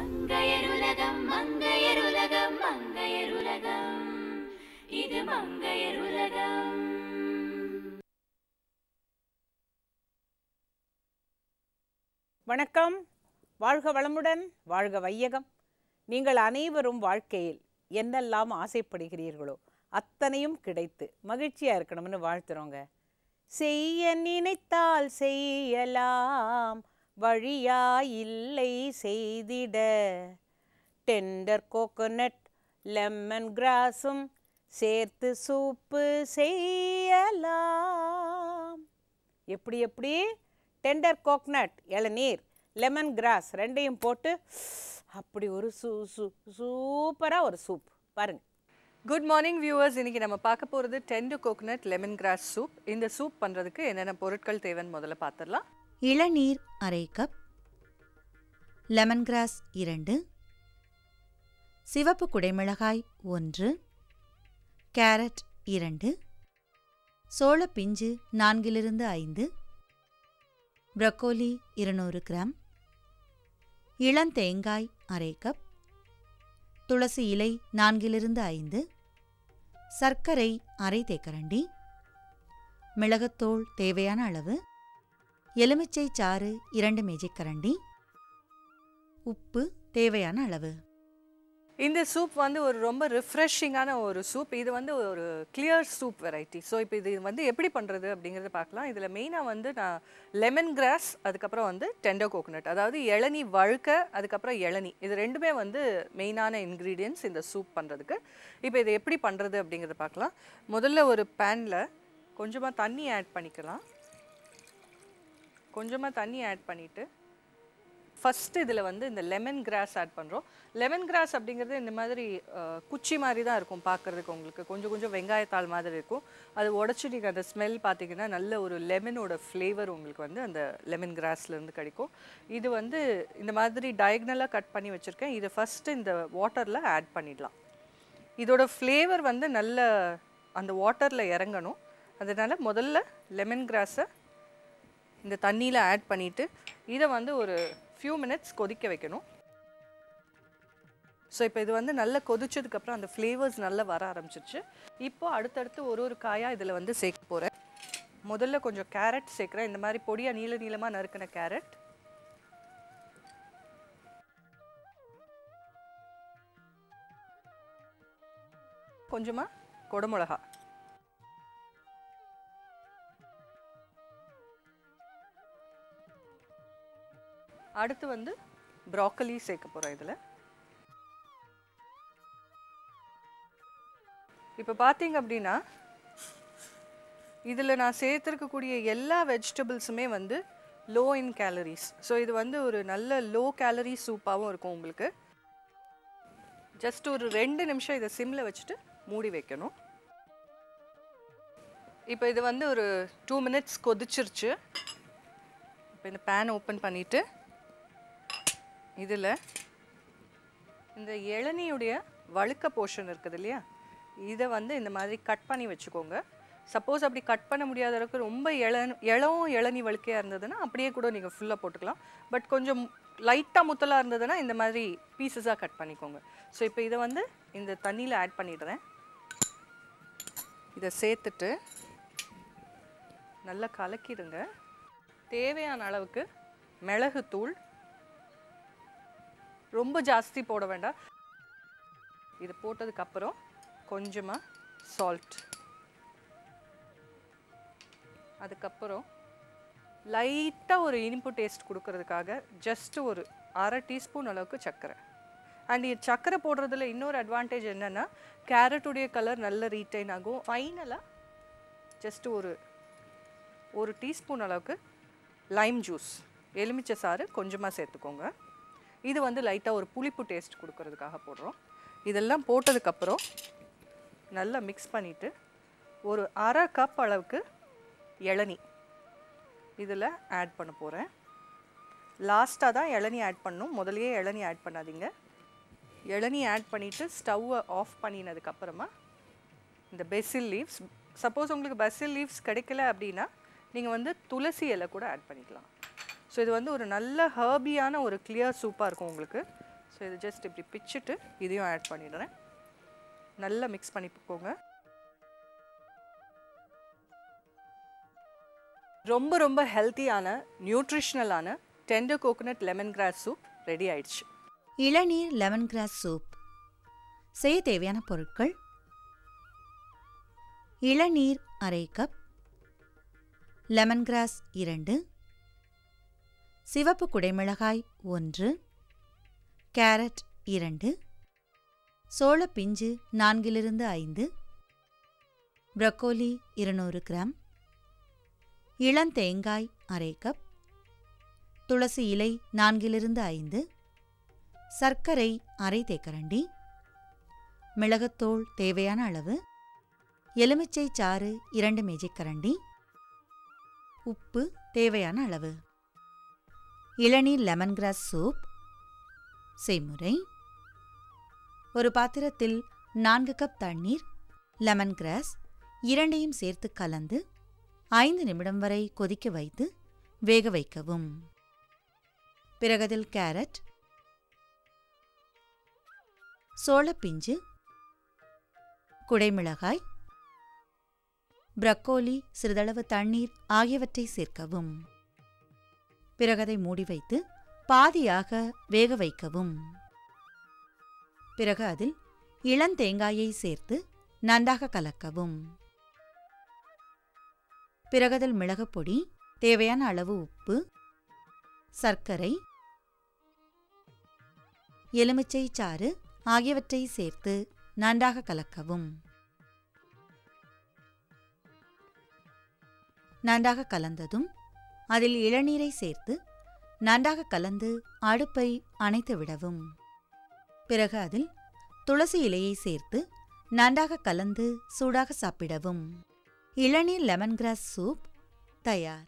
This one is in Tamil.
மங்கையருலகம் மங்கையருலகம் மங்கையருலகம் இது மங்கையருலகம். வணக்கம். வாழ்க வளமுடன், வாழ்க வையகம். நீங்கள் அனைவரும் வாழ்க்கையில் என்னெல்லாம் ஆசைப்படுகிறீர்களோ அத்தனையும் கிடைத்து மகிழ்ச்சியாக இருக்கணும்னு வாழ்த்துறோங்க. செய்ய நினைத்தால் செய்யலாம், வழியா இல்லை செய்திட. டெண்டர் கோகோனட் லெமன் கிராஸும் சேர்த்து சூப்பு செய்யலாம். எப்படி எப்படி? டெண்டர் கோகோனட் இளநீர், லெமன் கிராஸ் ரெண்டையும் போட்டு அப்படி ஒரு சூப்பராக ஒரு சூப் பாருங்க. Good morning viewers. இன்றைக்கி நம்ம பார்க்க போகிறது tender coconut lemon grass soup. இந்த சூப் பண்ணுறதுக்கு என்னென்ன பொருட்கள் தேவைன்னு முதல்ல பார்த்துடலாம். இளநீர் அரை கப், லெமன் கிராஸ் 2, சிவப்பு குடைமிளகாய் 1, கேரட் 2, சோளப்பிஞ்சு 4-5, ப்ரக்கோலி 200 கிராம், இளந்தேங்காய் அரை கப், துளசி இலை 4-5, சர்க்கரை அரை தேக்கரண்டி, மிளகுத்தூள் தேவையான அளவு, எலுமிச்சை சாறு 2 மேஜைக்கரண்டி, உப்பு தேவையான அளவு. இந்த சூப் வந்து ஒரு ரொம்ப ரிஃப்ரெஷிங்கான ஒரு சூப். இது வந்து ஒரு கிளியர் சூப் வெரைட்டி. ஸோ இப்போ இது வந்து எப்படி பண்ணுறது அப்படிங்கிறத பார்க்கலாம். இதில் மெயினாக வந்து நான் லெமன் கிராஸ், அதுக்கப்புறம் வந்து டெண்டர் கோகோனட், அதாவது இளநீ வழுக்க, அதுக்கப்புறம் இளநீ, இது ரெண்டுமே வந்து மெயினான இன்க்ரீடியன்ட்ஸ் இந்த சூப் பண்ணுறதுக்கு. இப்போ இதை எப்படி பண்ணுறது அப்படிங்கிறத பார்க்கலாம். முதல்ல ஒரு பேனில் கொஞ்சமாக தண்ணி ஆட் பண்ணிக்கலாம். கொஞ்சமாக தண்ணி ஆட் பண்ணிவிட்டு ஃபஸ்ட்டு இதில் வந்து இந்த லெமன் கிராஸ் ஆட் பண்ணுறோம். லெமன் கிராஸ் அப்படிங்கிறது இந்த மாதிரி குச்சி மாதிரி தான் இருக்கும் பார்க்குறதுக்கு. உங்களுக்கு கொஞ்சம் கொஞ்சம் வெங்காயத்தாள் மாதிரி இருக்கும். அது உடச்சி நீங்கள் அந்த ஸ்மெல் பார்த்தீங்கன்னா நல்ல ஒரு லெமனோட ஃப்ளேவர் உங்களுக்கு வந்து அந்த லெமன் கிராஸ்லேருந்து கிடைக்கும். இது வந்து இந்த மாதிரி டயக்னலாக கட் பண்ணி வச்சுருக்கேன். இதை ஃபஸ்ட்டு இந்த வாட்டரில் ஆட் பண்ணிடலாம். இதோட ஃப்ளேவர் வந்து நல்ல அந்த வாட்டரில் இறங்கணும். அதனால் முதல்ல லெமன் கிராஸை இந்த தண்ணியில் ஆட் பண்ணிவிட்டு இதை வந்து ஒரு ஃபியூ மினிட்ஸ் கொதிக்க வைக்கணும். ஸோ இப்போ இது வந்து நல்லா கொதிச்சதுக்கப்புறம் அந்த ஃப்ளேவர்ஸ் நல்லா வர ஆரம்பிச்சிருச்சு. இப்போ அடுத்தடுத்து ஒரு காயாக இதில் வந்து சேர்க்க போகிறேன். முதல்ல கொஞ்சம் கேரட் சேர்க்குறேன். இந்த மாதிரி பொடியாக நீள நீளமாக நறுக்கின கேரட், கொஞ்சமாக குடமிளகா, அடுத்து வந்து ப்ராக்கலி சேர்க்க போகிறோம் இதில். இப்போ பார்த்தீங்க அப்படின்னா இதில் நான் சேர்த்துருக்கக்கூடிய எல்லா வெஜிடபிள்ஸுமே வந்து லோ இன் கேலரிஸ். ஸோ இது வந்து ஒரு நல்ல லோ கேலரி சூப்பாகவும் இருக்கும் உங்களுக்கு. ஜஸ்ட் ஒரு 2 நிமிஷம் இதை சிம்மில் வச்சுட்டு மூடி வைக்கணும். இப்போ இது வந்து ஒரு 2 மினிட்ஸ் கொதிச்சிருச்சு. இப்போ இந்த பேன் ஓப்பன் பண்ணிவிட்டு இதில் இந்த இளநியுடைய வழுக்க போர்ஷன் இருக்குது இல்லையா, இதை வந்து இந்த மாதிரி கட் பண்ணி வச்சுக்கோங்க. சப்போஸ் அப்படி கட் பண்ண முடியாத அளவுக்கு ரொம்ப இளநீ வழுக்கையாக இருந்ததுன்னா அப்படியே கூட நீங்கள் ஃபுல்லாக போட்டுக்கலாம். பட் கொஞ்சம் லைட்டாக முத்தலாக இருந்ததுன்னா இந்த மாதிரி பீசஸாக கட் பண்ணிக்கோங்க. ஸோ இப்போ இதை வந்து இந்த தண்ணியில் ஆட் பண்ணிடுறேன். இதை சேர்த்துட்டு நல்லா கலக்கிடுங்க. தேவையான அளவுக்கு மிளகுத்தூள், ரொம்ப ஜாஸ்தி போட வேண்டாம். இது போட்டதுக்கப்புறம் கொஞ்சமாக சால்ட், அதுக்கப்புறம் லைட்டாக ஒரு இனிப்பு டேஸ்ட் கொடுக்கறதுக்காக ஜஸ்ட் ஒரு அரை டீஸ்பூன் அளவுக்கு சர்க்கரை. அண்ட் சர்க்கரை போடுறதுல இன்னொரு அட்வான்டேஜ் என்னென்னா கேரட்டுடைய கலர் நல்ல ரீட்டைன் ஆகும். ஃபைனலாக ஜஸ்ட் ஒரு டீஸ்பூன் அளவுக்கு லைம் ஜூஸ், எலுமிச்சை சாறு கொஞ்சமாக சேர்த்துக்கோங்க. இது வந்து லைட்டாக ஒரு புளிப்பு டேஸ்ட் கொடுக்கறதுக்காக போடுறோம். இதெல்லாம் போட்டதுக்கப்புறம் நல்லா மிக்ஸ் பண்ணிவிட்டு ஒரு அரை கப் அளவுக்கு இளநீ இதில் ஆட் பண்ண போகிறேன். லாஸ்ட்டாக தான் இளநீ ஆட் பண்ணணும், முதலையே இளநீ ஆட் பண்ணாதீங்க. இளநீ ஆட் பண்ணிவிட்டு ஸ்டவ்வை ஆஃப் பண்ணினதுக்கப்புறமா இந்த பெசில் லீவ்ஸ், சப்போஸ் உங்களுக்கு பெசில் லீவ்ஸ் கிடைக்கல அப்படின்னா நீங்கள் வந்து துளசி இலை கூட ஆட் பண்ணிக்கலாம். ஸோ இது வந்து ஒரு நல்ல ஹர்பியான ஒரு கிளியர் சூப்பாக இருக்கும் உங்களுக்கு. ஸோ இது ஜஸ்ட் இப்படி பிச்சுட்டு இதையும் ஆட் பண்ணிடுறேன். நல்லா மிக்ஸ் பண்ணிக்கோங்க. ரொம்ப ரொம்ப ஹெல்த்தியான நியூட்ரிஷனலான tender coconut lemon grass soup ready ஆயிடுச்சு. இளநீர் லெமன் கிராஸ் சூப் செய்ய தேவையான பொருட்கள்: இளநீர் அரை கப், லெமன் கிராஸ் 2, சிவப்பு குடைமிளகாய் 1, கேரட் 2, சோளப்பிஞ்சு 4-5, ப்ரக்கோலி 200 கிராம், இளந்தேங்காய் அரை கப், துளசி இலை 4-5, சர்க்கரை அரை தேக்கரண்டி, மிளகுத்தூள் தேவையான அளவு, எலுமிச்சை சாறு 2 மேஜைக்கரண்டி, உப்பு தேவையான அளவு. இளநீர் லெமன் கிராஸ் சூப் செய்முறை: ஒரு பாத்திரத்தில் 4 கப் தண்ணீர், லெமன் கிராஸ் இரண்டையும் சேர்த்து கலந்து 5 நிமிடம் வரை கொதிக்க வைத்து வேக வைக்கவும். பிறகதில் கேரட், சோளப்பிஞ்சு, குடைமிளகாய், ப்ரக்கோலி, சிறிதளவு தண்ணீர் ஆகியவற்றை சேர்க்கவும். பிறகதை மூடி வைத்து பாதியாக வேக வைக்கவும். பிறகு அதில் இளந்தேங்காயை சேர்த்து நன்றாக கலக்கவும். பிறகதில் மிளகுப்பொடி, தேவையான அளவு உப்பு, சர்க்கரை, எலுமிச்சை சாறு ஆகியவற்றை சேர்த்து நன்றாக கலக்கவும். நன்றாக கலந்ததும் அதில் இளநீரை சேர்த்து நன்றாக கலந்து அடுப்பை அணைத்து விடவும். பிறகு அதில் துளசி இலையை சேர்த்து நன்றாக கலந்து சூடாக சாப்பிடவும். இளநீர் லெமன் கிராஸ் சூப் தயார்.